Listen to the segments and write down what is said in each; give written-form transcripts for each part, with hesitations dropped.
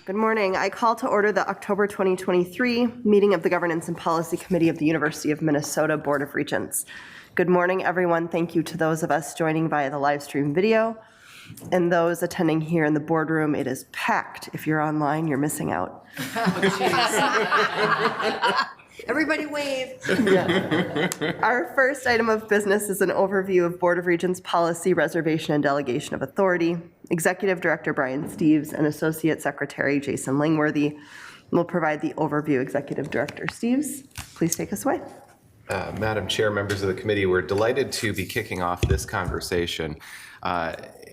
Good morning. I call to order the October 2023 meeting of the Governance and Policy Committee of the University of Minnesota Board of Regents. Good morning, everyone. Thank you to those of us joining via the live stream video and those attending here in the boardroom. It is packed. If you're online, you're missing out. Everybody wave. Yeah. Our first item of business is an overview of Board of Regents policy, reservation, and delegation of authority. Executive Director Brian Steves and Associate Secretary Jason Langworthy will provide the overview. Executive Director Steves, please take us away. Madam Chair, members of the committee, we're delighted to be kicking off this conversation.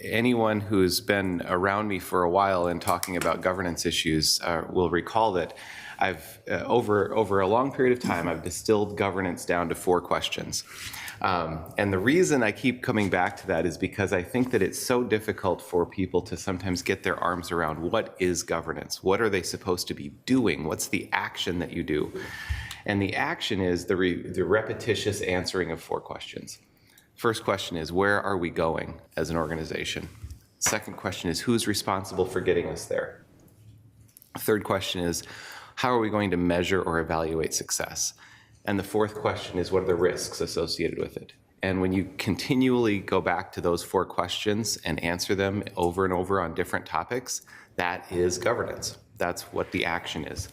Anyone who's been around me for a while and talking about governance issues will recall that I've, over a long period of time, I've distilled governance down to 4 questions. And the reason I keep coming back to that is because I think that it's so difficult for people to sometimes get their arms around what is governance? What are they supposed to be doing? What's the action that you do? And the action is the repetitious answering of 4 questions. First question is, where are we going as an organization? Second question is, who's responsible for getting us there? Third question is, how are we going to measure or evaluate success? And the fourth question is, what are the risks associated with it? And when you continually go back to those 4 questions and answer them over and over on different topics, that is governance. That's what the action is.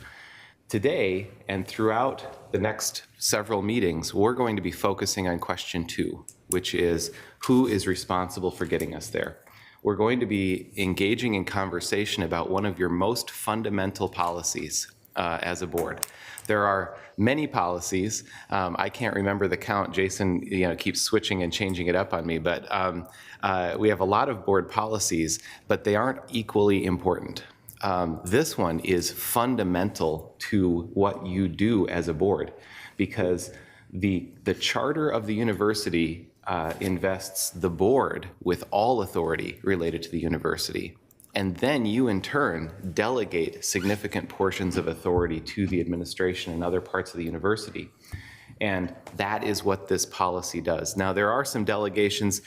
Today and throughout the next several meetings, we're going to be focusing on question 2, which is who is responsible for getting us there. We're going to be engaging in conversation about one of your most fundamental policies as a board. There are many policies. I can't remember the count. Jason, keeps switching and changing it up on me, but we have a lot of board policies, but they aren't equally important. This one is fundamental to what you do as a board, because the charter of the university invests the board with all authority related to the university. And then you, in turn, delegate significant portions of authority to the administration and other parts of the university. And that is what this policy does. Now, there are some delegations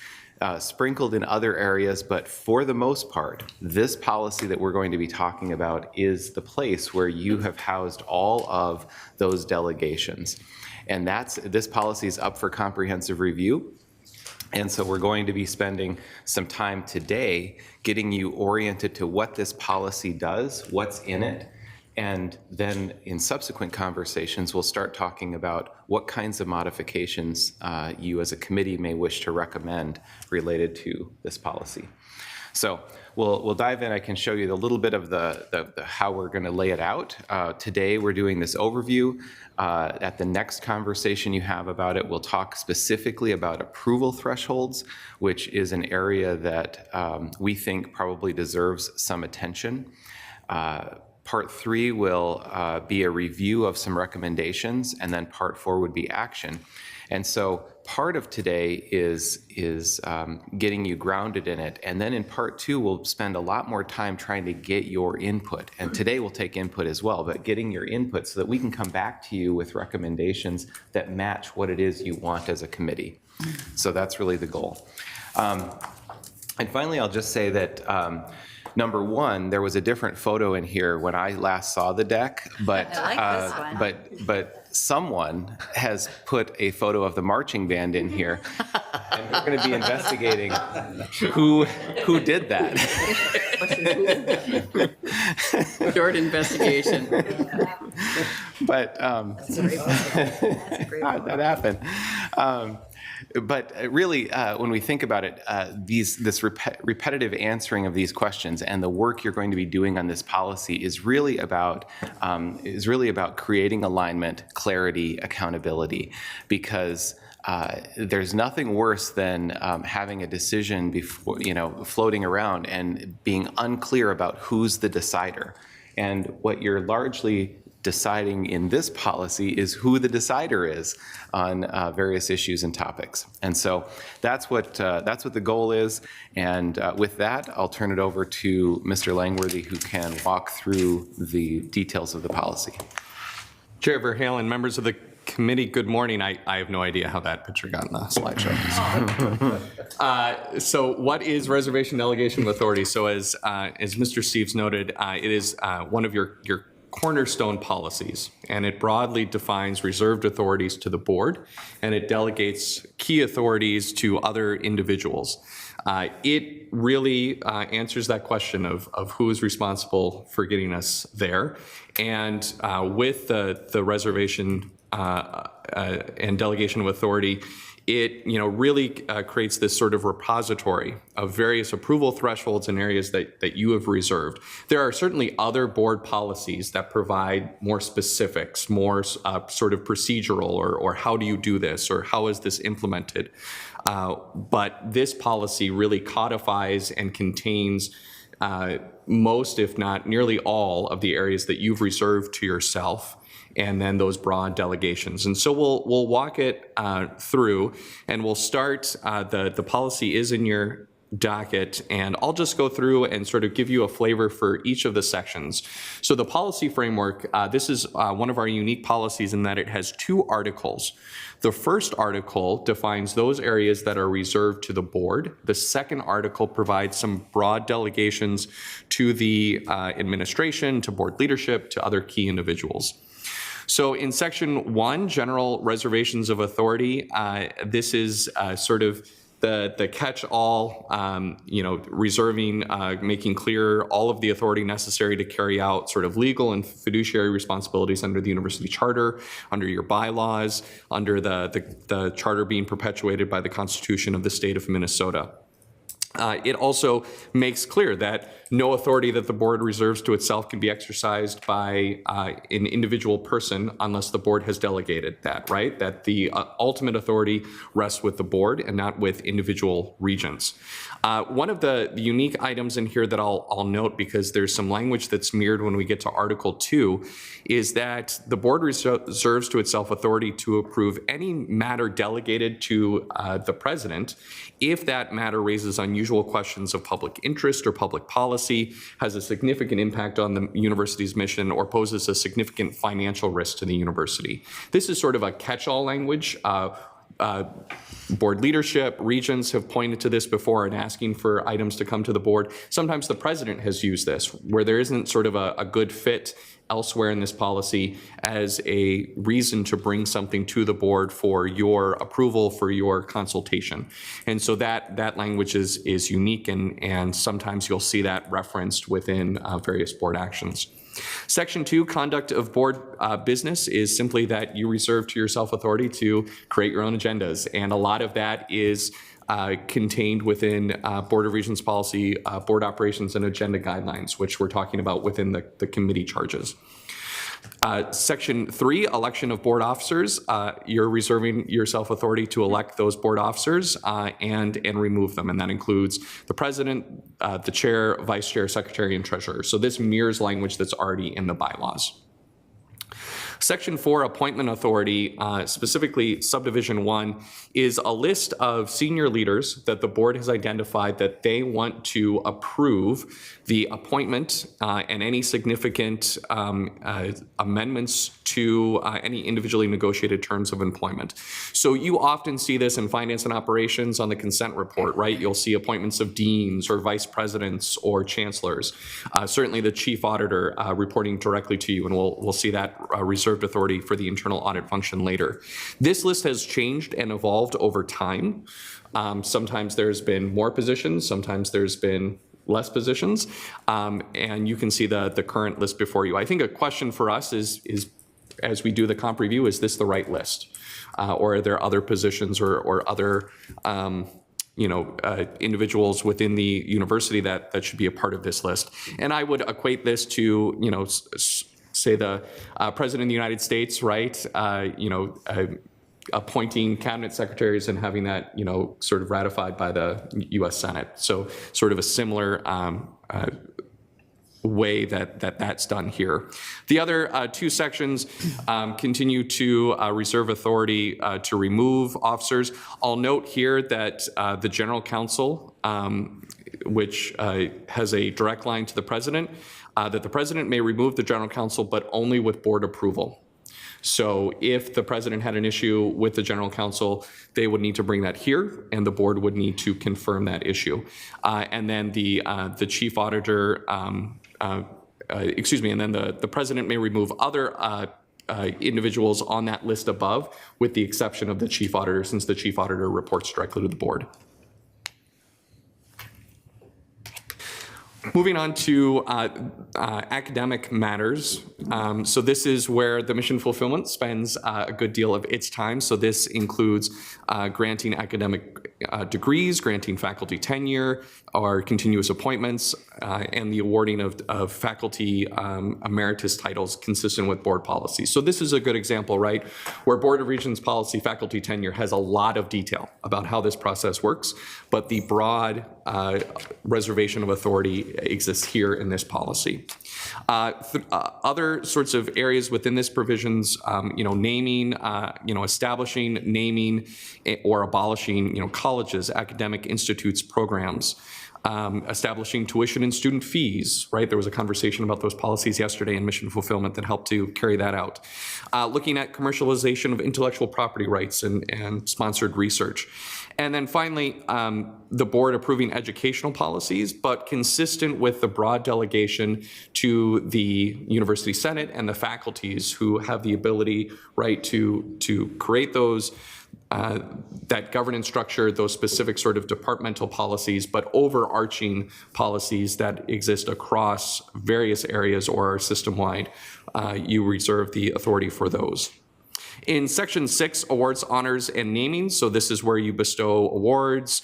sprinkled in other areas, but for the most part, this policy that we're going to be talking about is the place where you have housed all of those delegations. And this policy is up for comprehensive review. And so we're going to be spending some time today getting you oriented to what this policy does, what's in it, and then in subsequent conversations, we'll start talking about what kinds of modifications you as a committee may wish to recommend related to this policy. So we'll dive in. I can show you a little bit of the how we're going to lay it out. Today we're doing this overview. At the next conversation you have about it, we'll talk specifically about approval thresholds, which is an area that we think probably deserves some attention. Part 3 will be a review of some recommendations, and then part 4 would be action. And so part of today is getting you grounded in it. And then in part 2, we'll spend a lot more time trying to get your input. And today we'll take input as well, but getting your input so that we can come back to you with recommendations that match what it is you want as a committee. So that's really the goal. And finally, I'll just say that number 1, there was a different photo in here when I last saw the deck, but I like this one. but someone has put a photo of the marching band in here, and we're going to be investigating who did that. Short investigation. But That's a great one. that happened. But really, when we think about it, this repetitive answering of these questions and the work you're going to be doing on this policy is really about creating alignment, clarity, accountability, because there's nothing worse than having a decision before, floating around and being unclear about who's the decider. And what you're largely deciding in this policy is who the decider is on various issues and topics. And so that's what the goal is. And with that, I'll turn it over to Mr. Langworthy, who can walk through the details of the policy. Chair Verhalen, members of the committee, good morning. I have no idea how that picture got in the slideshow. So what is reservation delegation of authority? So as Mr. Steves noted, it is one of your cornerstone policies, and it broadly defines reserved authorities to the board, and it delegates key authorities to other individuals. It really answers that question of who is responsible for getting us there. And with the reservation and delegation of authority, it really creates this sort of repository of various approval thresholds in areas that you have reserved. There are certainly other board policies that provide more specifics, more sort of procedural, or how do you do this, or how is this implemented. But this policy really codifies and contains most, if not nearly all, of the areas that you've reserved to yourself, and then those broad delegations. And so we'll walk it through, and we'll start, the policy is in your docket, and I'll just go through and sort of give you a flavor for each of the sections. So the policy framework, this is one of our unique policies in that it has 2 articles. The first article defines those areas that are reserved to the board. The second article provides some broad delegations to the administration, to board leadership, to other key individuals. So in section 1, general reservations of authority, this is sort of the catch-all, reserving, making clear all of the authority necessary to carry out sort of legal and fiduciary responsibilities under the university charter, under your bylaws, under the charter being perpetuated by the Constitution of the state of Minnesota. It also makes clear that no authority that the board reserves to itself can be exercised by an individual person unless the board has delegated that, right? That the ultimate authority rests with the board and not with individual regents. One of the unique items in here that I'll note, because there's some language that's mirrored when we get to Article 2, is that the board reserves to itself authority to approve any matter delegated to the president if that matter raises unusual questions of public interest or public policy, has a significant impact on the university's mission, or poses a significant financial risk to the university. This is sort of a catch-all language. Board leadership, regents have pointed to this before and asking for items to come to the board. Sometimes the president has used this, where there isn't sort of a good fit elsewhere in this policy as a reason to bring something to the board for your approval, for your consultation. And so that language is unique, and sometimes you'll see that referenced within various board actions. Section 2, conduct of board business, is simply that you reserve to yourself authority to create your own agendas. And a lot of that is contained within Board of Regents policy, board operations and agenda guidelines, which we're talking about within the committee charges. Section 3, election of board officers. You're reserving yourself authority to elect those board officers and remove them. And that includes the president, the chair, vice chair, secretary, and treasurer. So this mirrors language that's already in the bylaws. Section 4, appointment authority, specifically subdivision 1, is a list of senior leaders that the board has identified that they want to approve the appointment and any significant amendments to any individually negotiated terms of employment. So you often see this in finance and operations on the consent report, right? You'll see appointments of deans or vice presidents or chancellors. Certainly the chief auditor reporting directly to you, and we'll see that reserved authority for the internal audit function later. This list has changed and evolved over time. Sometimes there's been more positions, sometimes there's been less positions, and you can see the current list before you. I think a question for us is as we do the comp review, is this the right list? Or are there other positions or other individuals within the university that should be a part of this list? And I would equate this to, say the President of the United States, right? Appointing cabinet secretaries and having that, sort of ratified by the U.S. Senate. So sort of a similar way that's done here. The other 2 sections continue to reserve authority to remove officers. I'll note here that the general counsel, which has a direct line to the president, that the president may remove the general counsel, but only with board approval. So if the president had an issue with the general counsel, they would need to bring that here, and the board would need to confirm that issue. And then the chief auditor, and then the president may remove other individuals on that list above, with the exception of the chief auditor, since the chief auditor reports directly to the board. Moving on to academic matters. So this is where the mission fulfillment spends a good deal of its time. So this includes granting academic degrees, granting faculty tenure, or continuous appointments, and the awarding of faculty emeritus titles consistent with board policy. So this is a good example, right, where Board of Regents policy faculty tenure has a lot of detail about how this process works, but the broad reservation of authority exists here in this policy. Other sorts of areas within this provisions, naming, establishing, naming, or abolishing, colleges, academic institutes, programs, establishing tuition and student fees, right? There was a conversation about those policies yesterday in mission fulfillment that helped to carry that out. Looking at commercialization of intellectual property rights and sponsored research. And then finally, the board approving educational policies, but consistent with the broad delegation to the University Senate and the faculties who have the ability, right, to create those that governance structure, those specific sort of departmental policies, but overarching policies that exist across various areas or are system-wide. You reserve the authority for those. In Section 6, awards, honors, and naming, so this is where you bestow awards,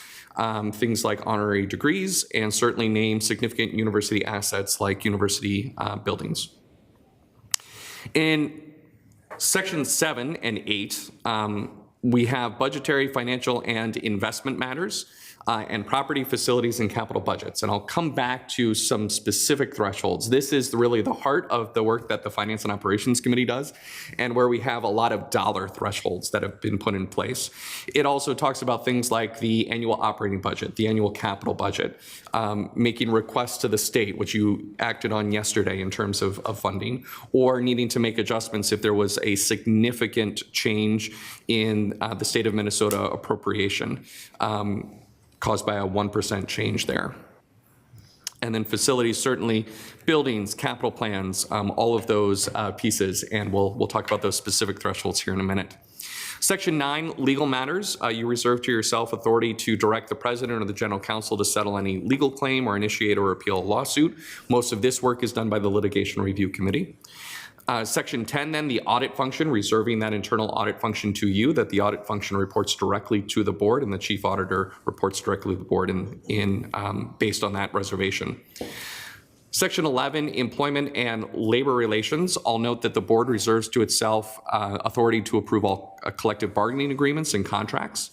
things like honorary degrees, and certainly name significant university assets like university buildings. In Section 7 and 8, we have budgetary, financial, and investment matters, and property, facilities, and capital budgets. And I'll come back to some specific thresholds. This is really the heart of the work that the Finance and Operations Committee does, and where we have a lot of dollar thresholds that have been put in place. It also talks about things like the annual operating budget, the annual capital budget, making requests to the state, which you acted on yesterday in terms of funding, or needing to make adjustments if there was a significant change in the state of Minnesota appropriation caused by a 1% change there. And then facilities, certainly buildings, capital plans, all of those pieces, and we'll talk about those specific thresholds here in a minute. Section 9, legal matters. You reserve to yourself authority to direct the president or the general counsel to settle any legal claim or initiate or appeal a lawsuit. Most of this work is done by the Litigation Review Committee. Section 10, then, the audit function, reserving that internal audit function to you, that the audit function reports directly to the board and the chief auditor reports directly to the board based on that reservation. Section 11, employment and labor relations. I'll note that the board reserves to itself authority to approve all collective bargaining agreements and contracts.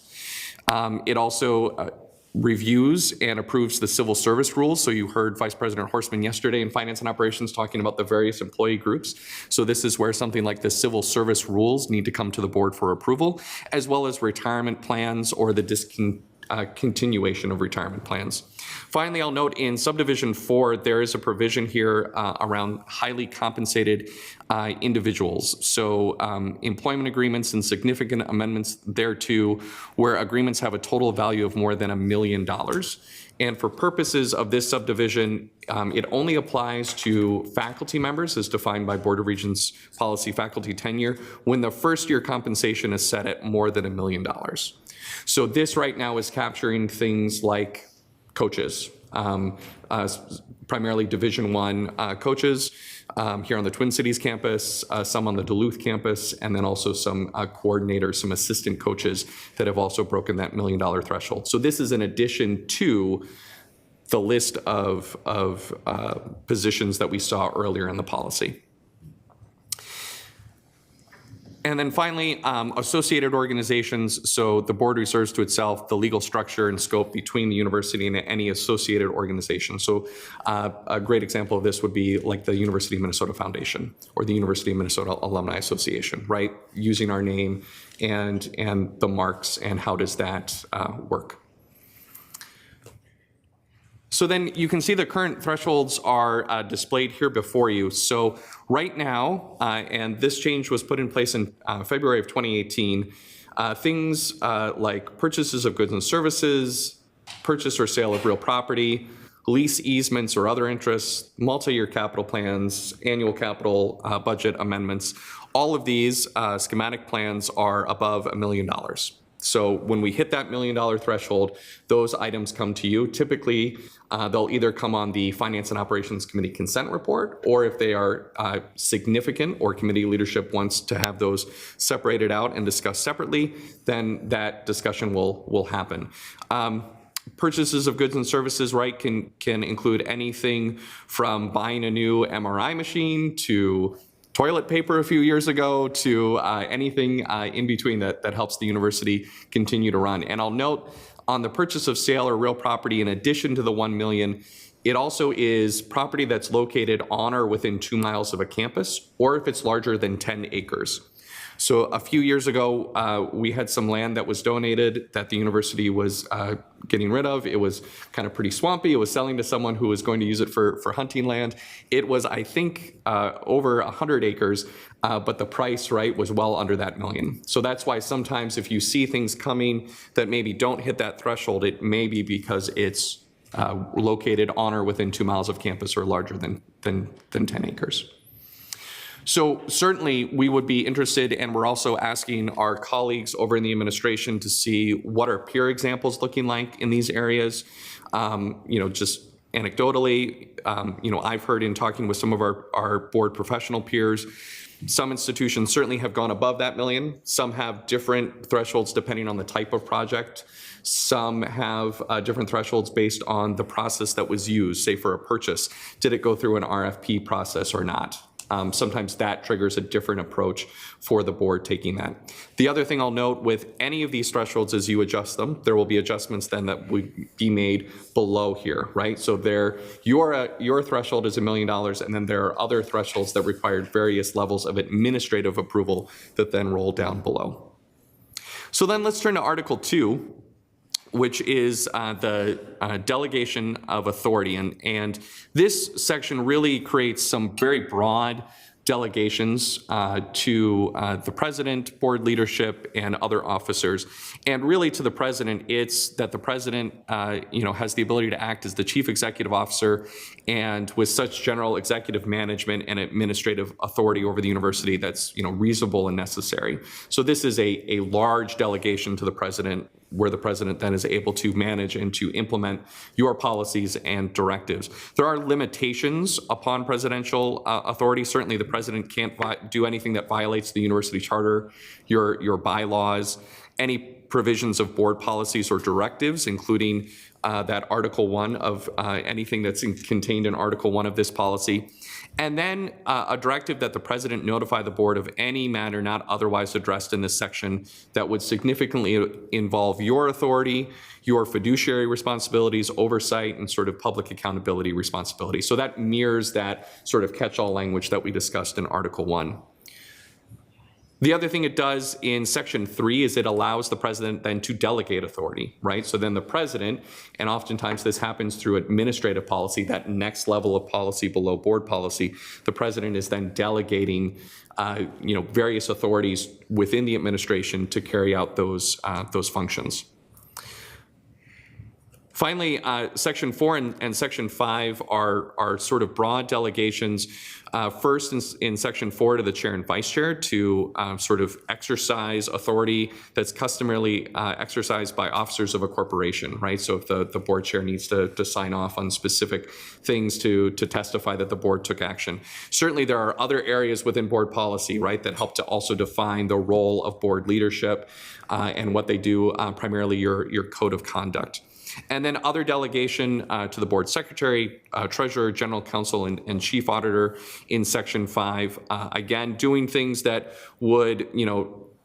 It also reviews and approves the civil service rules. So you heard Vice President Horstman yesterday in Finance and Operations talking about the various employee groups. So this is where something like the civil service rules need to come to the board for approval, as well as retirement plans or the continuation of retirement plans. Finally, I'll note in subdivision 4, there is a provision here around highly compensated individuals. So employment agreements and significant amendments thereto, where agreements have a total value of more than $1 million. And for purposes of this subdivision, it only applies to faculty members as defined by Board of Regents policy faculty tenure when the first year compensation is set at more than $1 million. So this right now is capturing things like coaches, primarily Division I coaches here on the Twin Cities campus, some on the Duluth campus, and then also some coordinators, some assistant coaches that have also broken that $1 million threshold. So this is in addition to the list of positions that we saw earlier in the policy. And then finally, associated organizations. So the board reserves to itself the legal structure and scope between the university and any associated organization. So a great example of this would be like the University of Minnesota Foundation or the University of Minnesota Alumni Association, right? Using our name and the marks, and how does that work? So then you can see the current thresholds are displayed here before you. So right now, and this change was put in place in February of 2018, things like purchases of goods and services, purchase or sale of real property, lease easements or other interests, multi-year capital plans, annual capital budget amendments, all of these schematic plans are above $1 million. So when we hit that $1 million threshold, those items come to you. Typically, they'll either come on the Finance and Operations Committee consent report, or if they are significant or committee leadership wants to have those separated out and discussed separately, then that discussion will happen. Purchases of goods and services, right, can include anything from buying a new MRI machine to toilet paper a few years ago to anything in between that helps the university continue to run. And I'll note on the purchase of sale or real property, in addition to the $1 million, it also is property that's located on or within 2 miles of a campus, or if it's larger than 10 acres. So a few years ago, we had some land that was donated that the university was getting rid of. It was kind of pretty swampy. It was selling to someone who was going to use it for hunting land. It was, I think, over 100 acres, but the price, right, was well under that $1 million. So that's why sometimes if you see things coming that maybe don't hit that threshold, it may be because it's located on or within 2 miles of campus or larger than 10 acres. So certainly we would be interested, and we're also asking our colleagues over in the administration to see what are peer examples looking like in these areas. Just anecdotally, I've heard in talking with some of our board professional peers, some institutions certainly have gone above that $1 million. Some have different thresholds depending on the type of project. Some have different thresholds based on the process that was used, say for a purchase. Did it go through an RFP process or not? Sometimes that triggers a different approach for the board taking that. The other thing I'll note with any of these thresholds as you adjust them, there will be adjustments then that would be made below here, right? So your threshold is $1 million, and then there are other thresholds that require various levels of administrative approval that then roll down below. So then let's turn to Article 2, which is the delegation of authority. And this section really creates some very broad delegations to the president, board leadership, and other officers. And really to the president, it's that the president has the ability to act as the chief executive officer and with such general executive management and administrative authority over the university that's reasonable and necessary. So this is a large delegation to the president, where the president then is able to manage and to implement your policies and directives. There are limitations upon presidential authority. Certainly the president can't do anything that violates the university charter, your bylaws, any provisions of board policies or directives, including that Article 1 of anything that's contained in Article 1 of this policy. And then a directive that the president notify the board of any matter not otherwise addressed in this section that would significantly involve your authority, your fiduciary responsibilities, oversight, and sort of public accountability responsibility. So that mirrors that sort of catch-all language that we discussed in Article 1. The other thing it does in Section 3 is it allows the president then to delegate authority, right? So then the president, and oftentimes this happens through administrative policy, that next level of policy below board policy, the president is then delegating various authorities within the administration to carry out those functions. Finally, Section 4 and Section 5 are sort of broad delegations. First, in Section 4, to the chair and vice chair to sort of exercise authority that's customarily exercised by officers of a corporation, right? So if the board chair needs to sign off on specific things to testify that the board took action. Certainly, there are other areas within board policy, right, that help to also define the role of board leadership and what they do, primarily your code of conduct. And then other delegation to the board secretary, treasurer, general counsel, and chief auditor in Section 5. Again, doing things that would,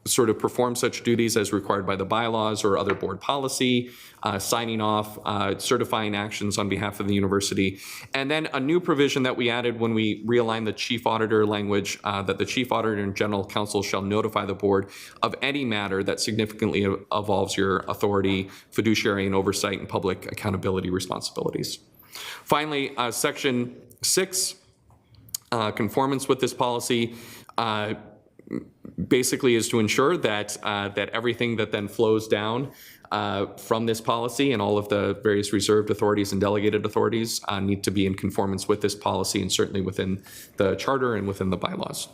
sort of perform such duties as required by the bylaws or other board policy, signing off, certifying actions on behalf of the university. And then a new provision that we added when we realigned the chief auditor language, that the chief auditor and general counsel shall notify the board of any matter that significantly involves your authority, fiduciary and oversight, and public accountability responsibilities. Finally, Section 6, conformance with this policy, basically is to ensure that that everything that then flows down from this policy and all of the various reserved authorities and delegated authorities need to be in conformance with this policy and certainly within the charter and within the bylaws.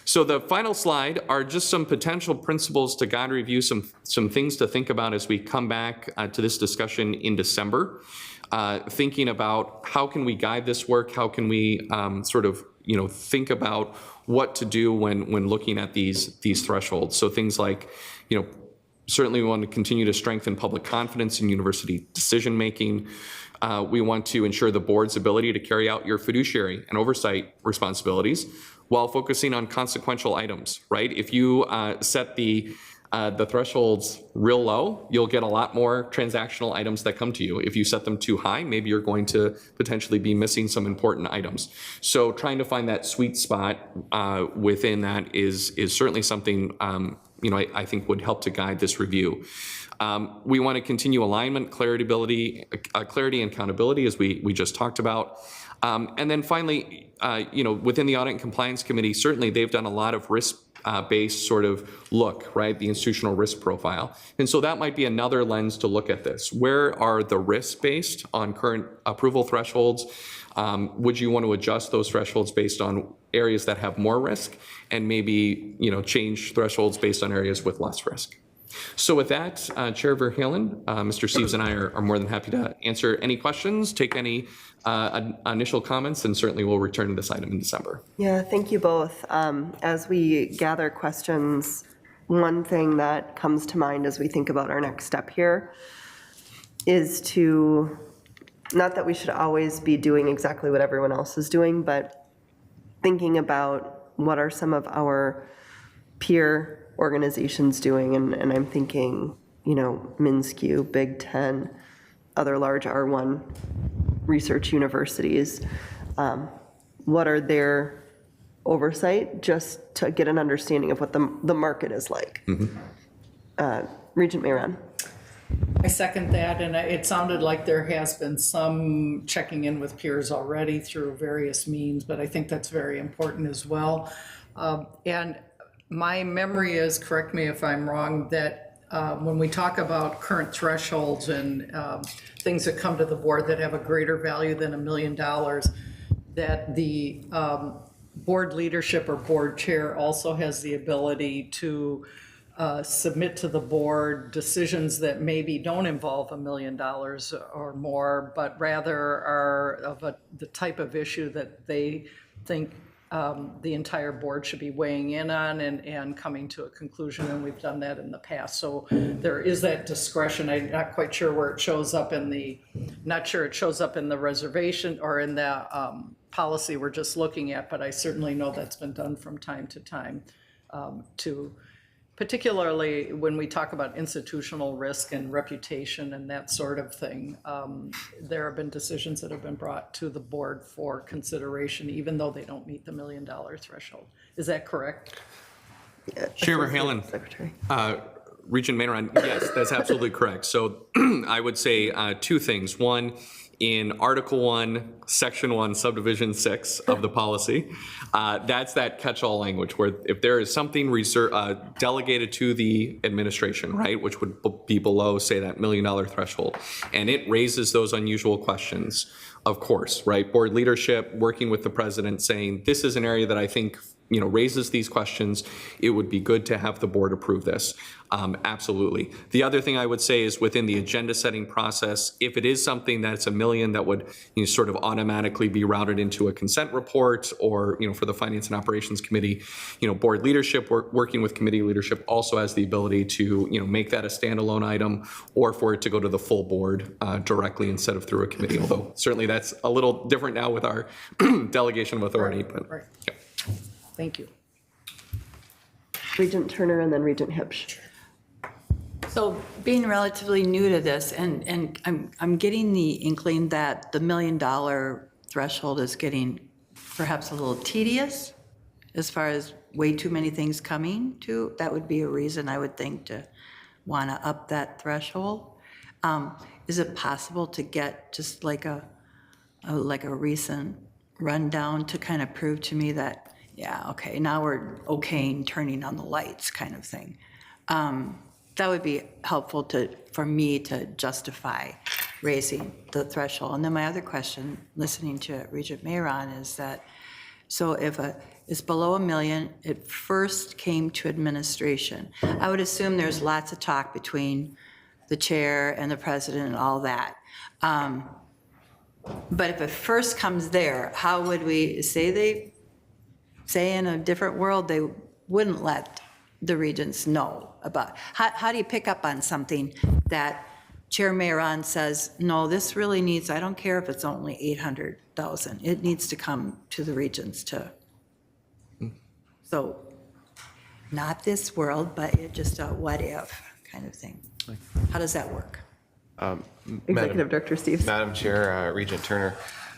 So the final slide are just some potential principles to guide review, some things to think about as we come back to this discussion in December. Thinking about how can we guide this work, how can we sort of think about what to do when looking at these thresholds. So things like, certainly we want to continue to strengthen public confidence in university decision making. We want to ensure the board's ability to carry out your fiduciary and oversight responsibilities while focusing on consequential items, right? If you set the thresholds real low, you'll get a lot more transactional items that come to you. If you set them too high, maybe you're going to potentially be missing some important items. So trying to find that sweet spot within that is certainly something I think would help to guide this review. We want to continue alignment, clarity and accountability, as we just talked about. And then finally, within the Audit and Compliance Committee, certainly they've done a lot of risk-based sort of look, right? The institutional risk profile. And so that might be another lens to look at this. Where are the risks based on current approval thresholds? Would you want to adjust those thresholds based on areas that have more risk and maybe, change thresholds based on areas with less risk? So with that, Chair Verhalen, Mr. Steves and I are more than happy to answer any questions, take any initial comments, and certainly we'll return to this item in December. Yeah, thank you both. As we gather questions, one thing that comes to mind as we think about our next step here is to, not that we should always be doing exactly what everyone else is doing, but thinking about what are some of our peer organizations doing, and I'm thinking, MNSCU, Big Ten, other large R1 research universities. What are their oversight, just to get an understanding of what the market is like? Mm-hmm. Regent Mayron. I second that, and it sounded like there has been some checking in with peers already through various means, but I think that's very important as well. And my memory is, correct me if I'm wrong, that when we talk about current thresholds and things that come to the board that have a greater value than $1 million, that the board leadership or board chair also has the ability to submit to the board decisions that maybe don't involve $1 million or more, but rather are of the type of issue that they think the entire board should be weighing in on and coming to a conclusion, and we've done that in the past. So there is that discretion. I'm not quite sure where it shows up in the, reservation or in the policy we're just looking at, but I certainly know that's been done from time to time particularly when we talk about institutional risk and reputation and that sort of thing. There have been decisions that have been brought to the board for consideration, even though they don't meet the $1 million threshold. Is that correct? Chair Verhalen, Secretary. Regent Mayron, yes, that's absolutely correct. So I would say two things. One, in Article 1, Section 1, Subdivision 6 of the policy, that's that catch-all language where if there is something delegated to the administration, right, which would be below, say, that $1 million threshold, and it raises those unusual questions, of course, right, board leadership working with the president saying, this is an area that I think raises these questions, it would be good to have the board approve this. Absolutely. The other thing I would say is within the agenda setting process, if it is something that's $1 million that would sort of automatically be routed into a consent report or, for the Finance and Operations Committee, board leadership working with committee leadership also has the ability to, make that a standalone item or for it to go to the full board directly instead of through a committee, although certainly that's a little different now with our delegation of authority. But, right. Yeah. Thank you. Regent Turner and then Regent Hipsch. So being relatively new to this, and I'm getting the inkling that the $1 million threshold is getting perhaps a little tedious as far as way too many things coming to. That would be a reason I would think to want to up that threshold. Is it possible to get just like a like a recent rundown to kind of prove to me that, yeah, okay, now we're okaying turning on the lights kind of thing. That would be helpful for me to justify raising the threshold. And then my other question, listening to Regent Mayron, is that, so if it's below $1 million, it first came to administration. I would assume there's lots of talk between the chair and the president and all that. But if it first comes there, how would we say in a different world, they wouldn't let the regents know about? How do you pick up on something that Chair Mayron says, no, this really needs, I don't care if it's only 800,000, it needs to come to the regents too. So not this world, but it just a what if kind of thing. How does that work? Executive Director Steves. Madam Chair, Regent Turner,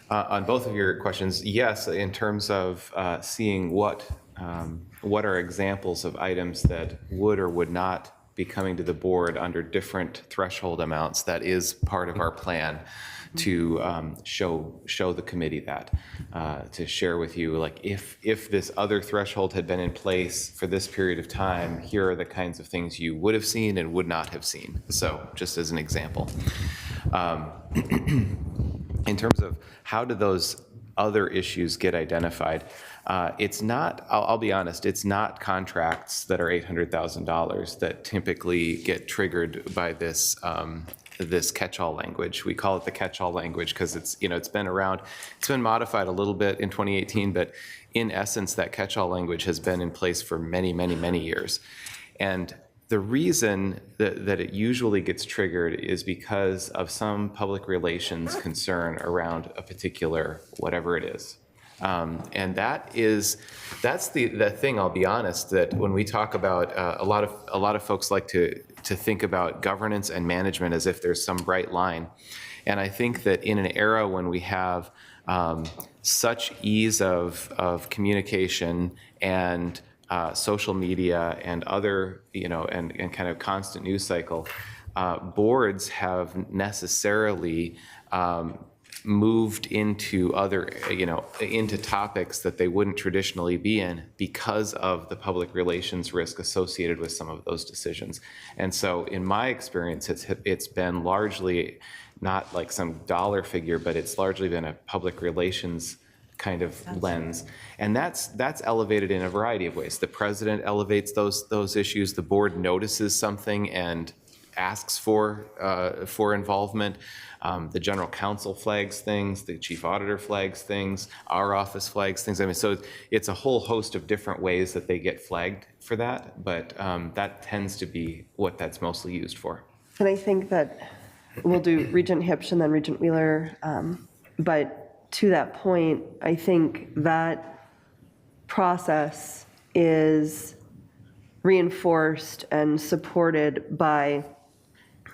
on both of your questions, yes, in terms of seeing what are examples of items that would or would not be coming to the board under different threshold amounts, that is part of our plan to show the committee that, to share with you, like, if this other threshold had been in place for this period of time, here are the kinds of things you would have seen and would not have seen. So just as an example. In terms of how do those other issues get identified, it's not, I'll be honest, it's not contracts that are $800,000 that typically get triggered by this this catch-all language. We call it the catch-all language because it's been around. It's been modified a little bit in 2018, but in essence, that catch-all language has been in place for many, many, many years. And the reason that it usually gets triggered is because of some public relations concern around a particular whatever it is. And that's the thing, I'll be honest, that when we talk about a lot of folks like to think about governance and management as if there's some bright line. And I think that in an era when we have such ease of communication and social media and other, and kind of constant news cycle, boards have necessarily moved into other, into topics that they wouldn't traditionally be in because of the public relations risk associated with some of those decisions. And so in my experience, it's been largely not like some dollar figure, but it's largely been a public relations kind of lens. And that's elevated in a variety of ways. The president elevates those issues. The board notices something and asks for involvement. The general counsel flags things, the chief auditor flags things, our office flags things. I mean, so it's a whole host of different ways that they get flagged for that, but that tends to be what that's mostly used for. And I think that we'll do Regent Hipsch and then Regent Wheeler, but to that point, I think that process is reinforced and supported by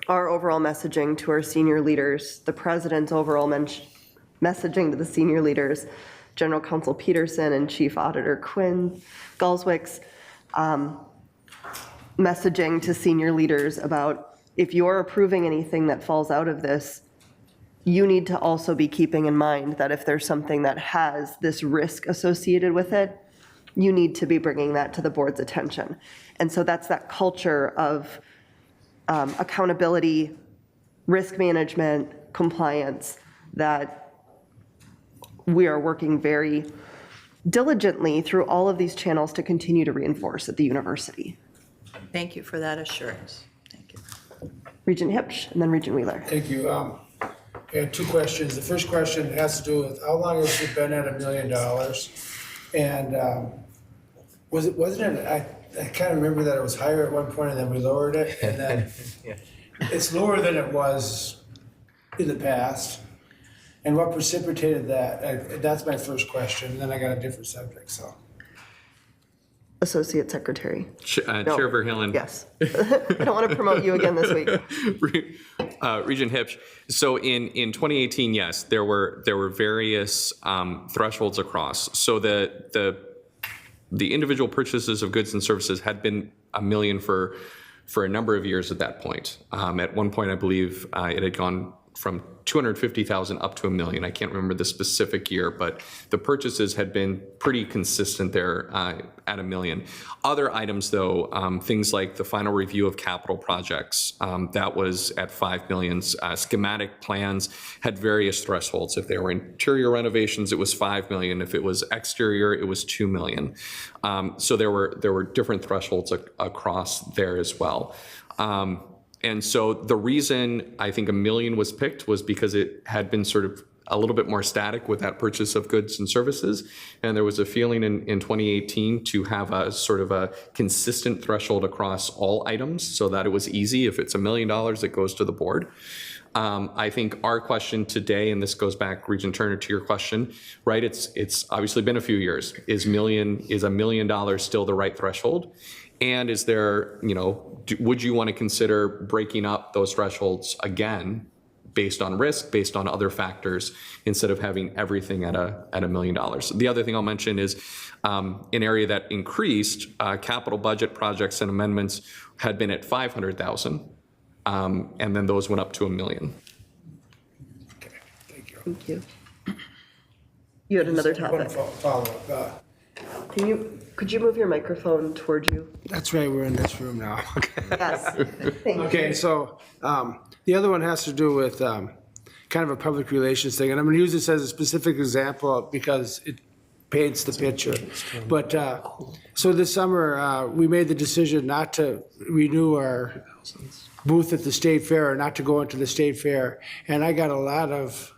our overall messaging to our senior leaders, the president's overall messaging to the senior leaders, General Counsel Peterson and Chief Auditor Quinn Galswick's messaging to senior leaders about if you're approving anything that falls out of this, you need to also be keeping in mind that if there's something that has this risk associated with it, you need to be bringing that to the board's attention. And so that's that culture of accountability, risk management, compliance that we are working very diligently through all of these channels to continue to reinforce at the university. Thank you for that assurance. Thank you. Regent Hipsch and then Regent Wheeler. Thank you. I had two questions. The first question has to do with how long has it been at $1 million? And wasn't it, I kind of remember that it was higher at one point and then we lowered it, and then it's lower than it was in the past. And what precipitated that? That's my first question. And then I got a different subject, so. Associate Secretary. Chair Verheugen. Yes. I don't want to promote you again this week. Regent Hipsch. So in 2018, yes, there were various thresholds across. So the individual purchases of goods and services had been $1 million for a number of years at that point. At one point, I believe it had gone 250,000 up to $1 million. I can't remember the specific year, but the purchases had been pretty consistent there at $1 million. Other items, though, things like the final review of capital projects, that was at $5 million. Schematic plans had various thresholds. If they were interior renovations, it was $5 million. If it was exterior, it was $2 million. So there were different thresholds across there as well. And so the reason I think $1 million was picked was because it had been sort of a little bit more static with that purchase of goods and services. And there was a feeling in 2018 to have a sort of a consistent threshold across all items so that it was easy. If it's $1 million, it goes to the board. I think our question today, and this goes back, Regent Turner, to your question, right? It's obviously been a few years. Is $1 million still the right threshold? And is there, would you want to consider breaking up those thresholds again based on risk, based on other factors, instead of having everything at $1 million? The other thing I'll mention is an area that increased capital budget projects and amendments had been at 500,000, and then those went up to $1 million. Okay, thank you. Thank you. You had another One topic. follow-up. Could you move your microphone towards you? That's right, we're in this room now. Okay. Yes. Thank you. Okay, so the other one has to do with kind of a public relations thing, and I'm going to use this as a specific example because it paints the picture. But so this summer, we made the decision not to renew our booth at the State Fair, or not to go into the State Fair, and I got a lot of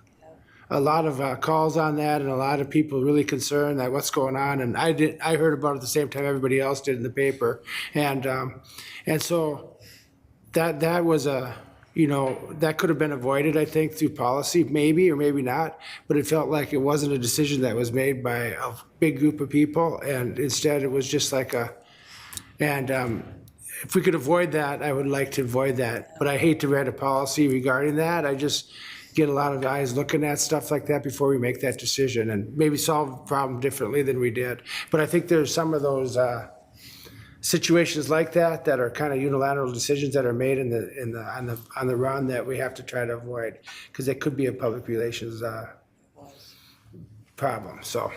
calls on that, and a lot of people really concerned that what's going on. And I heard about it at the same time everybody else did in the paper, and so that was that could have been avoided, I think, through policy, maybe or maybe not. But it felt like it wasn't a decision that was made by a big group of people, and instead it was just like if we could avoid that, I would like to avoid that. But I hate to write a policy regarding that. I just get a lot of eyes looking at stuff like that before we make that decision, and maybe solve the problem differently than we did. But I think there's some of those situations like that are kind of unilateral decisions that are made on the run that we have to try to avoid, because it could be a public relations problem. So,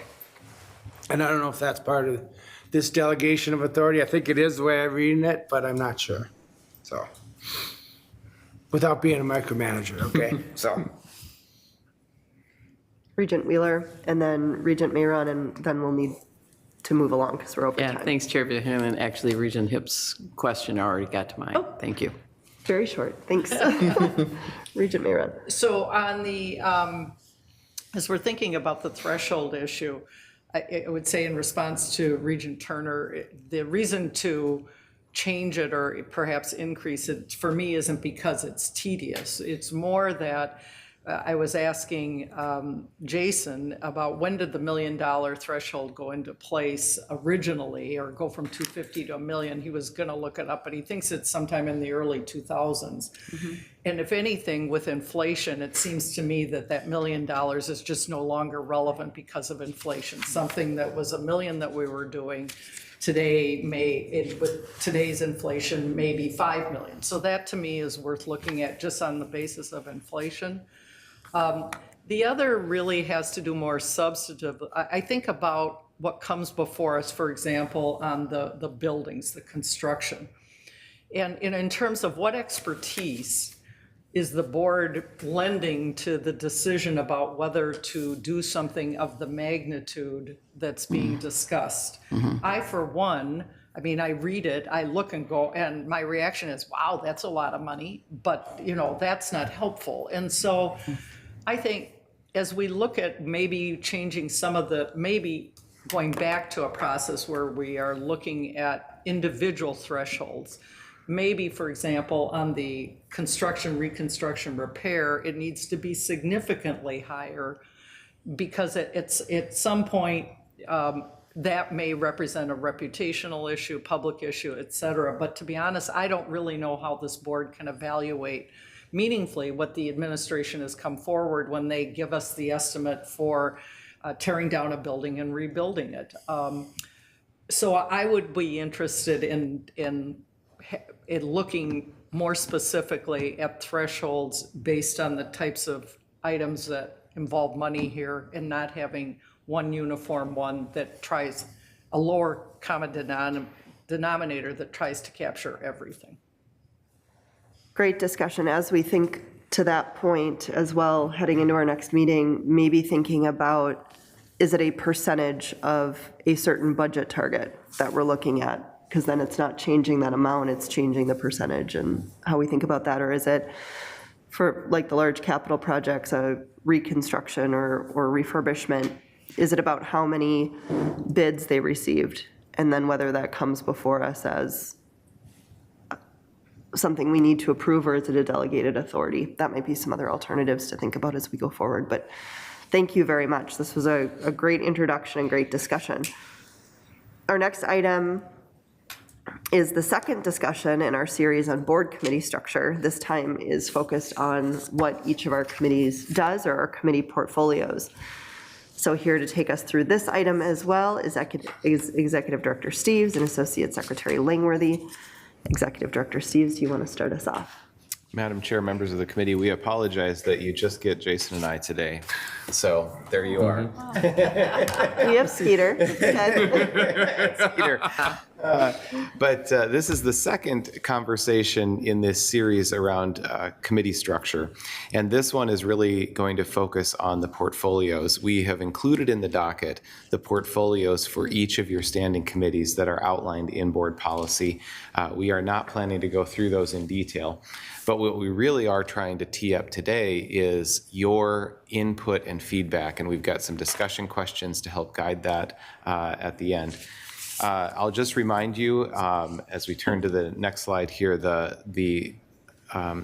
and I don't know if that's part of this delegation of authority. I think it is the way I'm reading it, but I'm not sure. So, without being a micromanager, okay? So. Regent Wheeler, and then Regent Mayron, and then we'll need to move along because we're over Yeah, time. thanks, Chair Buchanan. And actually, Regent Hip's question already got to mine. Oh. Thank you. Very short, thanks. Regent Mayron. So on the, as we're thinking about the threshold issue, I would say in response to Regent Turner, the reason to change it or perhaps increase it for me isn't because it's tedious. It's more that I was asking Jason about when did the $1 million threshold go into place originally, or go from 250 to $1 million. He was going to look it up, but he thinks it's sometime in the early 2000s. Mm-hmm. And if anything, with inflation, it seems to me that $1 million is just no longer relevant because of inflation. Something that was $1 million that we were doing today with today's inflation, maybe $5 million. So that to me is worth looking at just on the basis of inflation. The other really has to do more substantive. I think about what comes before us, for example, on the buildings, the construction. And in terms of what expertise is the board lending to the decision about whether to do something of the magnitude that's being discussed? Mm-hmm. I, for one, I mean, I read it, I look and go, and my reaction is, wow, that's a lot of money, but that's not helpful. And so I think as we look at maybe changing some of maybe going back to a process where we are looking at individual thresholds, maybe, for example, on the construction, reconstruction, repair, it needs to be significantly higher, because at some point, that may represent a reputational issue, public issue, et cetera. But to be honest, I don't really know how this board can evaluate meaningfully what the administration has come forward when they give us the estimate for tearing down a building and rebuilding it. So I would be interested in it looking more specifically at thresholds based on the types of items that involve money here, and not having one uniform one that tries a lower common denominator that tries to capture everything. Great discussion. As we think to that point as well, heading into our next meeting, maybe thinking about, is it a percentage of a certain budget target that we're looking at? Because then it's not changing that amount, it's changing the percentage and how we think about that. Or is it for like the large capital projects, a reconstruction or refurbishment, is it about how many bids they received? And then whether that comes before us as something we need to approve, or is it a delegated authority? That might be some other alternatives to think about as we go forward. But thank you very much. This was a great introduction and great discussion. Our next item is the second discussion in our series on board committee structure. This time is focused on what each of our committees does, or our committee portfolios. So here to take us through this item as well is Executive Director Steves and Associate Secretary Langworthy. Executive Director Steves, do you want to start us off? Madam Chair, members of the committee, we apologize that you just get Jason and I today. So there you are. We have Skeeter. Peter. But this is the second conversation in this series around committee structure. And this one is really going to focus on the portfolios. We have included in the docket the portfolios for each of your standing committees that are outlined in board policy. We are not planning to go through those in detail. But what we really are trying to tee up today is your input and feedback. And we've got some discussion questions to help guide that at the end. I'll just remind you, as we turn to the next slide here, the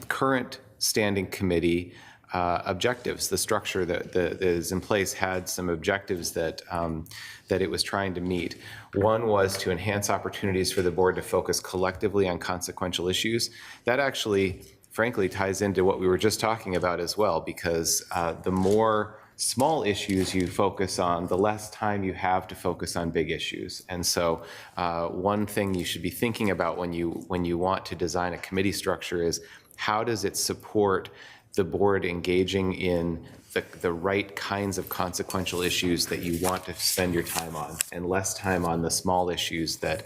current standing committee objectives, the structure that is in place had some objectives that it was trying to meet. One was to enhance opportunities for the board to focus collectively on consequential issues. That actually, frankly, ties into what we were just talking about as well, because the more small issues you focus on, the less time you have to focus on big issues. And so one thing you should be thinking about when you want to design a committee structure is, how does it support the board engaging in the right kinds of consequential issues that you want to spend your time on, and less time on the small issues that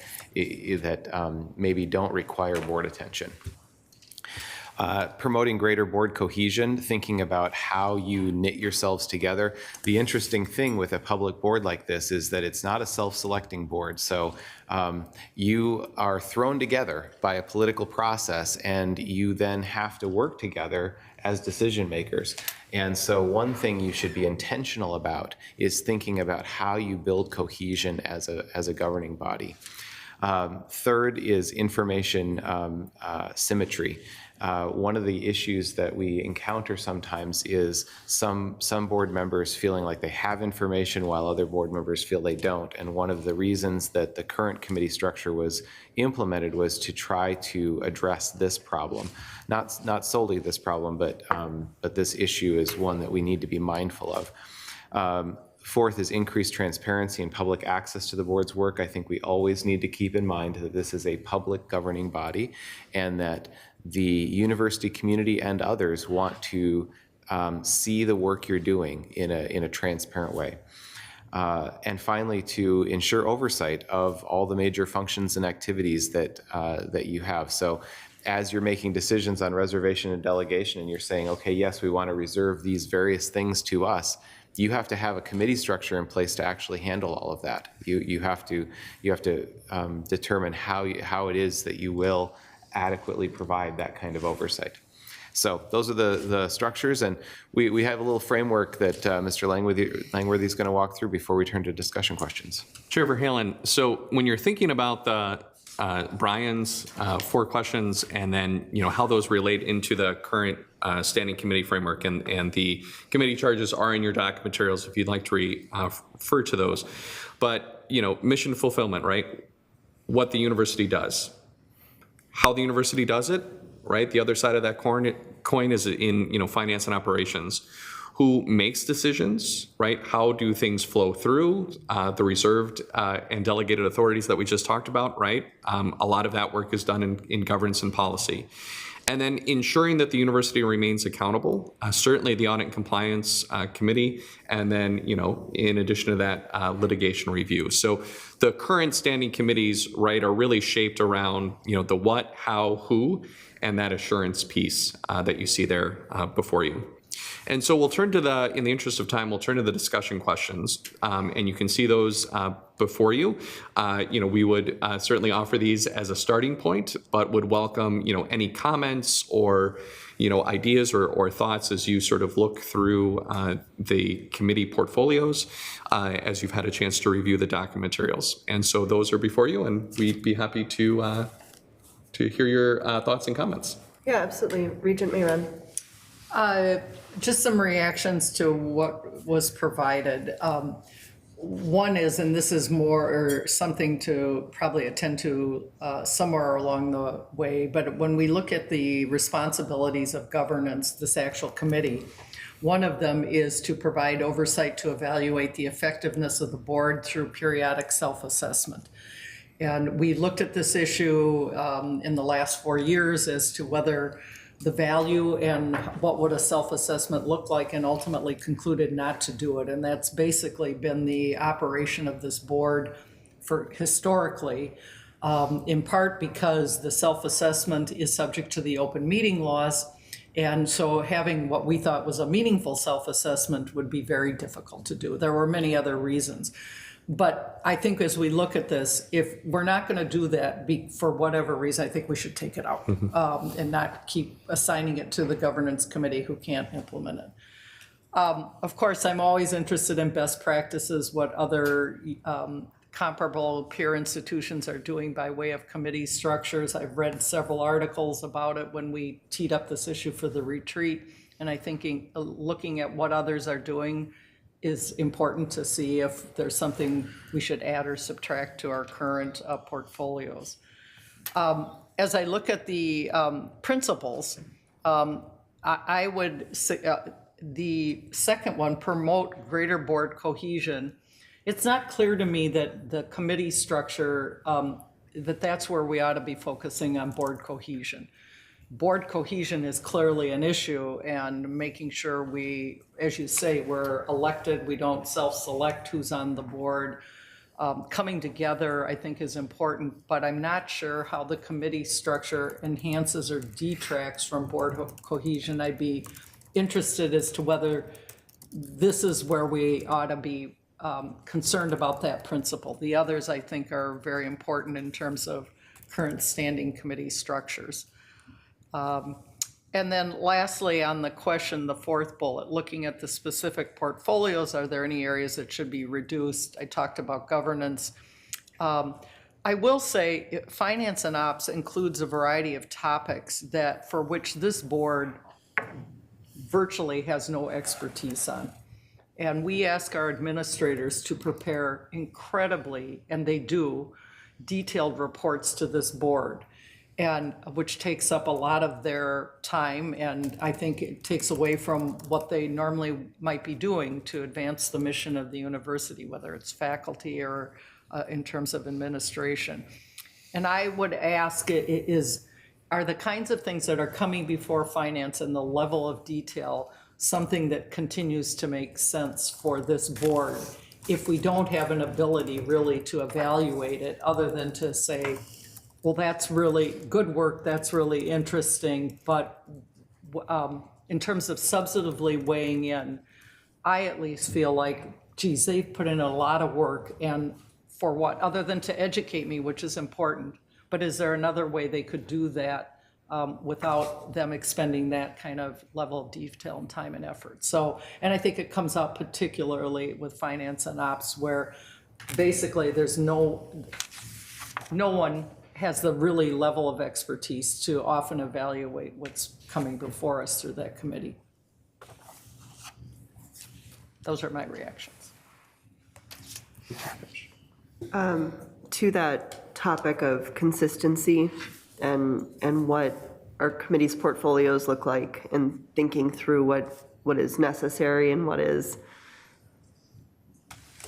maybe don't require board attention. Promoting greater board cohesion, thinking about how you knit yourselves together. The interesting thing with a public board like this is that it's not a self-selecting board. So you are thrown together by a political process, and you then have to work together as decision makers. And so one thing you should be intentional about is thinking about how you build cohesion as a governing body. Third is information symmetry. One of the issues that we encounter sometimes is some board members feeling like they have information while other board members feel they don't. And one of the reasons that the current committee structure was implemented was to try to address this problem. Not solely this problem, but this issue is one that we need to be mindful of. Fourth is increased transparency and public access to the board's work. I think we always need to keep in mind that this is a public governing body, and that the university community and others want to see the work you're doing in a transparent way. And finally, to ensure oversight of all the major functions and activities that you have. So as you're making decisions on reservation and delegation, and you're saying, okay, yes, we want to reserve these various things to us, you have to have a committee structure in place to actually handle all of that. You have to determine how it is that you will adequately provide that kind of oversight. So those are the structures, and we have a little framework that Mr. Langworthy is going to walk through before we turn to discussion questions. Chair Verhalen, so when you're thinking about the Brian's 4 questions, and then how those relate into the current standing committee framework, and the committee charges are in your doc materials if you'd like to refer to those. But mission fulfillment, right? What the university does, how the university does it, right? The other side of that coin is in finance and operations. who makes decisions, right? How do things flow through the reserved and delegated authorities that we just talked about, right? A lot of that work is done in governance and policy. And then ensuring that the university remains accountable, certainly the Audit and Compliance Committee, and then, in addition to that, litigation review. So the current standing committees, right, are really shaped around, the what, how, who, and that assurance piece that you see there before you. And so we'll turn to in the interest of time, we'll turn to the discussion questions, and you can see those before you. We would certainly offer these as a starting point, but would welcome, any comments or, ideas or thoughts as you sort of look through the committee portfolios, as you've had a chance to review the document materials. And so those are before you, and we'd be happy to hear your thoughts and comments. Yeah, absolutely. Regent Mayron. Just some reactions to what was provided. One is, and this is more or something to probably attend to somewhere along the way, but when we look at the responsibilities of governance, this actual committee, one of them is to provide oversight to evaluate the effectiveness of the board through periodic self-assessment. And we looked at this issue in the last 4 years as to whether the value and what would a self-assessment look like, and ultimately concluded not to do it. And that's basically been the operation of this board for historically, in part because the self-assessment is subject to the open meeting laws. And so having what we thought was a meaningful self-assessment would be very difficult to do. There were many other reasons. But I think as we look at this, if we're not going to do that for whatever reason, I think we should take it out and not keep assigning it to the governance committee who can't implement it. Of course, I'm always interested in best practices, what other comparable peer institutions are doing by way of committee structures. I've read several articles about it when we teed up this issue for the retreat, and I think looking at what others are doing is important to see if there's something we should add or subtract to our current portfolios. As I look at the principles, I would say the second one, promote greater board cohesion. It's not clear to me that the committee structure, that's where we ought to be focusing on board cohesion. Board cohesion is clearly an issue, and making sure we, as you say, we're elected, we don't self-select who's on the board. Coming together, I think, is important, but I'm not sure how the committee structure enhances or detracts from board cohesion. I'd be interested as to whether this is where we ought to be concerned about that principle. The others, I think, are very important in terms of current standing committee structures. And then lastly, on the question, the fourth bullet, looking at the specific portfolios, are there any areas that should be reduced? I talked about governance. I will say finance and ops includes a variety of topics for which this board virtually has no expertise on. And we ask our administrators to prepare incredibly, and they do, detailed reports to this board, and which takes up a lot of their time, and I think it takes away from what they normally might be doing to advance the mission of the university, whether it's faculty or in terms of administration. And I would ask, are the kinds of things that are coming before finance and the level of detail something that continues to make sense for this board if we don't have an ability really to evaluate it, other than to say, well, that's really good work, that's really interesting, but in terms of substantively weighing in, I at least feel like, geez, they've put in a lot of work, and for what? Other than to educate me, which is important, but is there another way they could do that without them expending that kind of level of detail and time and effort? So, and I think it comes out particularly with finance and ops, where basically there's no one has the really level of expertise to often evaluate what's coming before us through that committee. Those are my reactions. To that topic of consistency and what our committee's portfolios look like, and thinking through what what is necessary and what is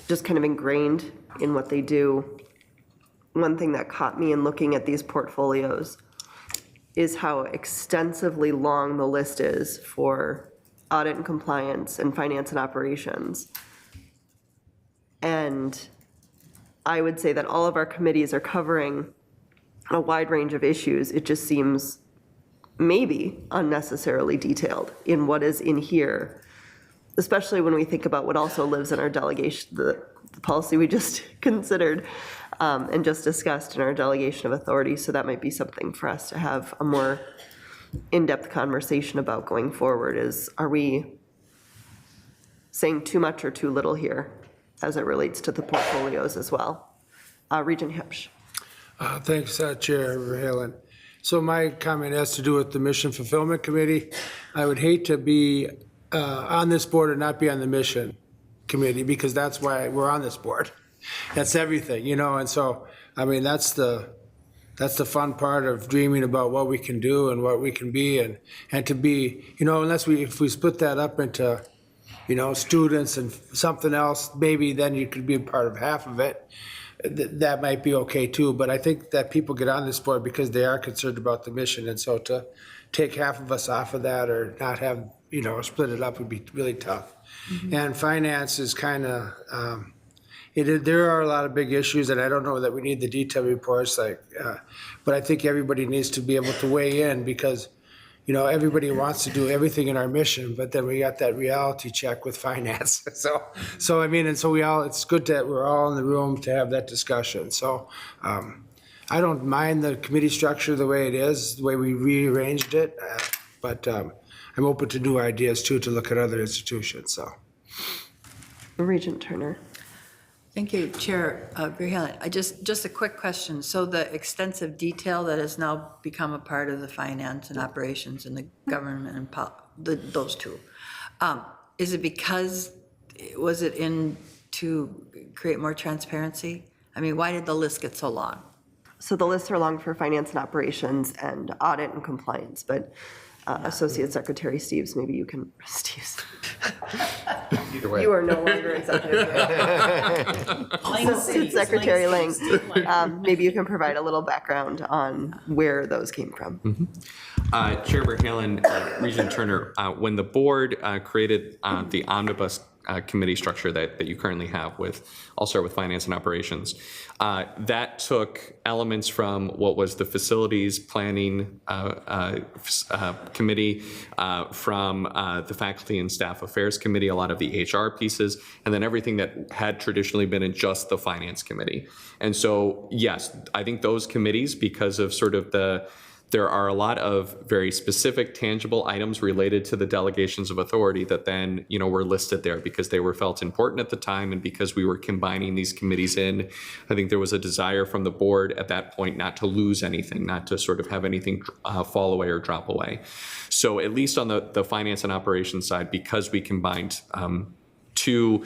just kind of ingrained in what they do. One thing that caught me in looking at these portfolios is how extensively long the list is for audit and compliance and finance and operations. And I would say that all of our committees are covering a wide range of issues. It just seems maybe unnecessarily detailed in what is in here, especially when we think about what also lives in our delegation, the policy we just considered and just discussed in our delegation of authority. So that might be something for us to have a more in-depth conversation about going forward is, are we saying too much or too little here as it relates to the portfolios as well? Regent Hipsch. Thanks, Chair Verhalen. So my comment has to do with the Mission Fulfillment Committee. I would hate to be on this board and not be on the Mission Committee, because that's why we're on this board. That's everything, you know, and so, I mean, that's the fun part of dreaming about what we can do and what we can be, and to be, you know, if we split that up into, you know, students and something else, maybe then you could be a part of half of it. That might be okay too, but I think that people get on this board because they are concerned about the mission, and so to take half of us off of that or not have, you know, split it up would be really tough. Mm-hmm. And finance is kind of, there are a lot of big issues, and I don't know that we need the detailed reports, but I think everybody needs to be able to weigh in, because, you know, everybody wants to do everything in our mission, but then we got that reality check with finance. So I mean, and so it's good that we're all in the room to have that discussion. So I don't mind the committee structure the way it is, the way we rearranged it, but I'm open to new ideas too, to look at other institutions, so. Regent Turner. Thank you, Chair Verhalen. Just a quick question. So the extensive detail that has now become a part of the finance and operations and the government and those two, is it because, was it in to create more transparency? I mean, why did the list get so long? So the lists are long for finance and operations and audit and compliance, but Associate Secretary Steves, maybe you can, Steves. Either way. You are no longer executive. Associate Secretary Lang, maybe you can provide a little background on where those came from. Mm-hmm. Chair Verhalen, Regent Turner, when the board created the omnibus committee structure that you currently have I'll start with finance and operations. That took elements from what was the facilities planning committee, from the faculty and staff affairs committee, a lot of the HR pieces, and then everything that had traditionally been in just the finance committee. And so, yes, I think those committees, because of sort of there are a lot of very specific, tangible items related to the delegations of authority that then, you know, were listed there because they were felt important at the time, and because we were combining these committees in. I think there was a desire from the board at that point not to lose anything, not to sort of have anything fall away or drop away. So at least on the finance and operations side, because we combined two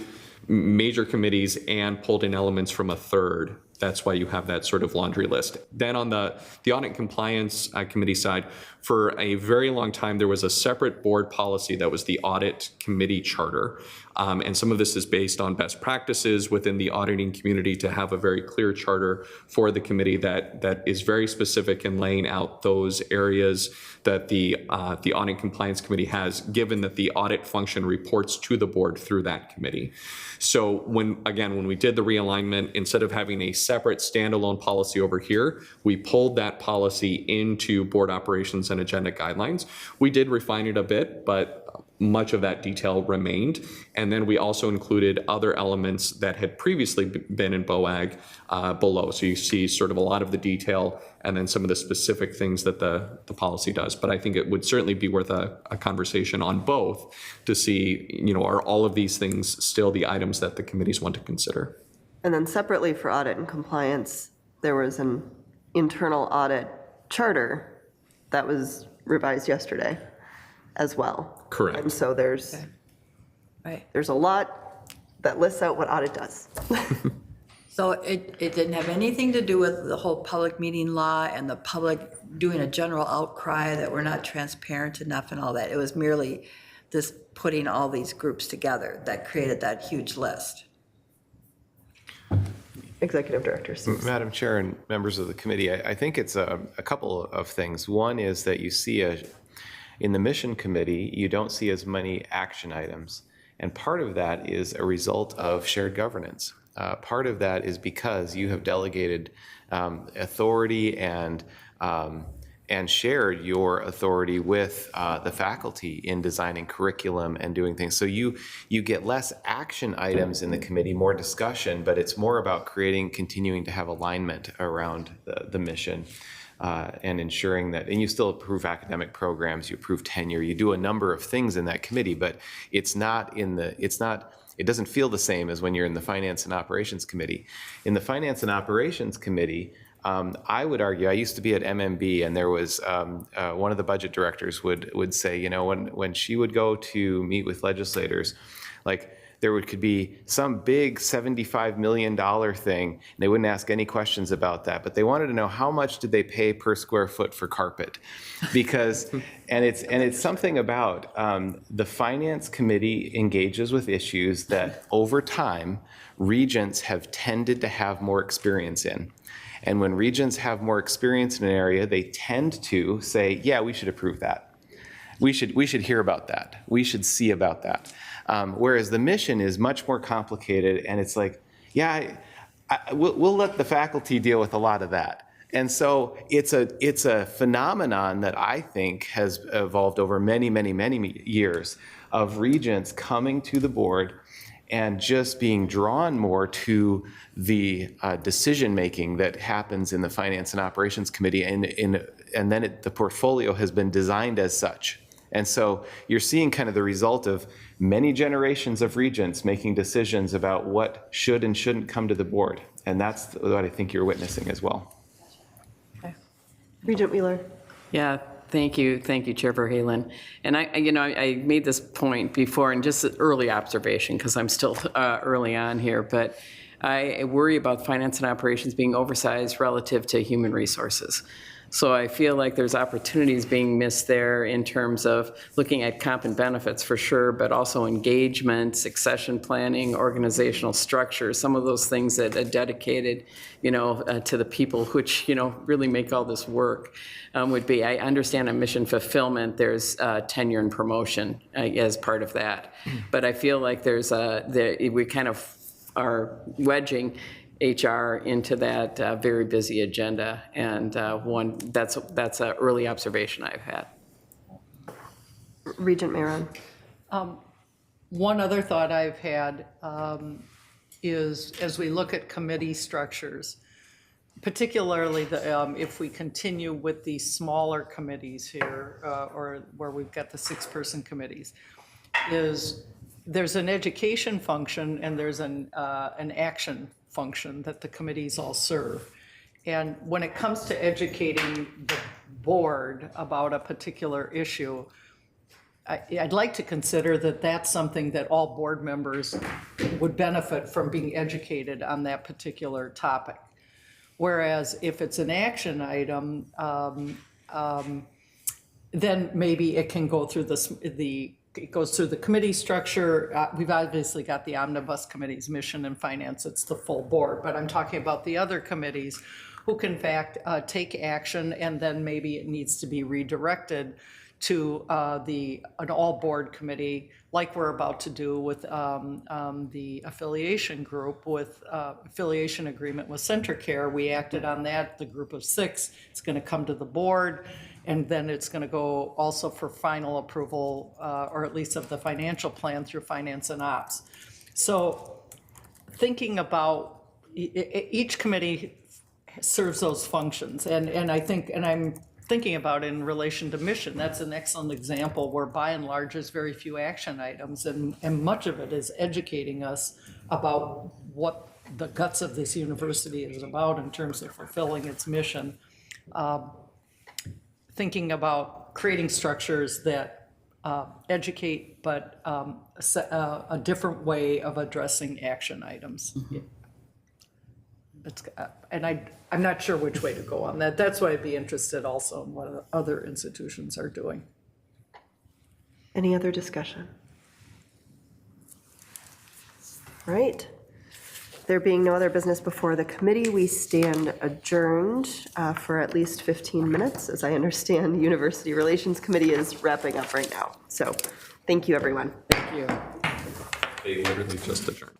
major committees and pulled in elements from a third, that's why you have that sort of laundry list. Then on the audit and compliance committee side, for a very long time, there was a separate board policy that was the audit committee charter. And some of this is based on best practices within the auditing community to have a very clear charter for the committee that is very specific in laying out those areas that the audit and compliance committee has, given that the audit function reports to the board through that committee. So when we did the realignment, instead of having a separate standalone policy over here, we pulled that policy into board operations and agenda guidelines. We did refine it a bit, but much of that detail remained. And then we also included other elements that had previously been in BOAG below. So you see sort of a lot of the detail and then some of the specific things that the policy does. But I think it would certainly be worth a conversation on both to see, you know, are all of these things still the items that the committees want to consider? And then separately for audit and compliance, there was an internal audit charter that was revised yesterday as well. Correct. And so there's Right. a lot that lists out what audit does. So it didn't have anything to do with the whole public meeting law and the public doing a general outcry that we're not transparent enough and all that. It was merely this putting all these groups together that created that huge list? Executive Director Steves. Madam Chair and members of the committee, I think it's a couple of things. One is that you see in the mission committee, you don't see as many action items. And part of that is a result of shared governance. Part of that is because you have delegated authority and shared your authority with the faculty in designing curriculum and doing things. So you get less action items in the committee, more discussion, but it's more about continuing to have alignment around the mission and ensuring that, and you still approve academic programs, you approve tenure, you do a number of things in that committee, but it doesn't feel the same as when you're in the Finance and Operations Committee. In the Finance and Operations Committee, I would argue, I used to be at MMB, and there was one of the budget directors would say, you know, when she would go to meet with legislators, like could be some big $75 million thing, and they wouldn't ask any questions about that, but they wanted to know how much did they pay per square foot for carpet, because and it's something about the Finance Committee engages with issues that over time regents have tended to have more experience in. And when regents have more experience in an area, they tend to say, yeah, we should approve that. We should hear about that. We should see about that. Whereas the mission is much more complicated, and it's like, yeah, we'll let the faculty deal with a lot of that. And so it's a phenomenon that I think has evolved over many, many, many years of regents coming to the board and just being drawn more to the decision-making that happens in the Finance and Operations Committee, and then the portfolio has been designed as such. And so you're seeing kind of the result of many generations of regents making decisions about what should and shouldn't come to the board. And that's what I think you're witnessing as well. Okay. Regent Wheeler. Yeah, thank you, Chair Verhalen. And I made this point before, and just an early observation, because I'm still early on here, but I worry about finance and operations being oversized relative to human resources. So I feel like there's opportunities being missed there in terms of looking at comp and benefits for sure, but also engagement, succession planning, organizational structure, some of those things that are dedicated, to the people which, really make all this work would be. I understand a mission fulfillment, there's tenure and promotion as part of that. But I feel like we kind of are wedging HR into that very busy agenda, and that's an early observation I've had. Regent Mayeron. One other thought I've had is, as we look at committee structures, particularly if we continue with these smaller committees here, or where we've got the 6-person committees, there's an education function and there's an action function that the committees all serve. And when it comes to educating the board about a particular issue, I'd like to consider that that's something that all board members would benefit from, being educated on that particular topic. Whereas if it's an action item, then maybe it can go through it goes through the committee structure. We've obviously got the omnibus committees, mission and finance, it's the full board, but I'm talking about the other committees who can in fact take action, and then maybe it needs to be redirected to an all board committee, like we're about to do with the affiliation group, with affiliation agreement with CenterCare. We acted on that, the group of 6, it's gonna come to the board, and then it's going to go also for final approval, or at least of the financial plan through finance and ops. So thinking about each committee serves those functions. And I'm thinking about it in relation to mission. That's an excellent example where by and large there's very few action items, and much of it is educating us about what the guts of this university is about in terms of fulfilling its mission. Thinking about creating structures that educate, but a different way of addressing action items. And I'm not sure which way to go on that. That's why I'd be interested also in what other institutions are doing. Any other discussion? All right. There being no other business before the committee, we stand adjourned for at least 15 minutes. As I understand, the University Relations Committee is wrapping up right now. So thank you, everyone. Thank you. They literally just adjourned.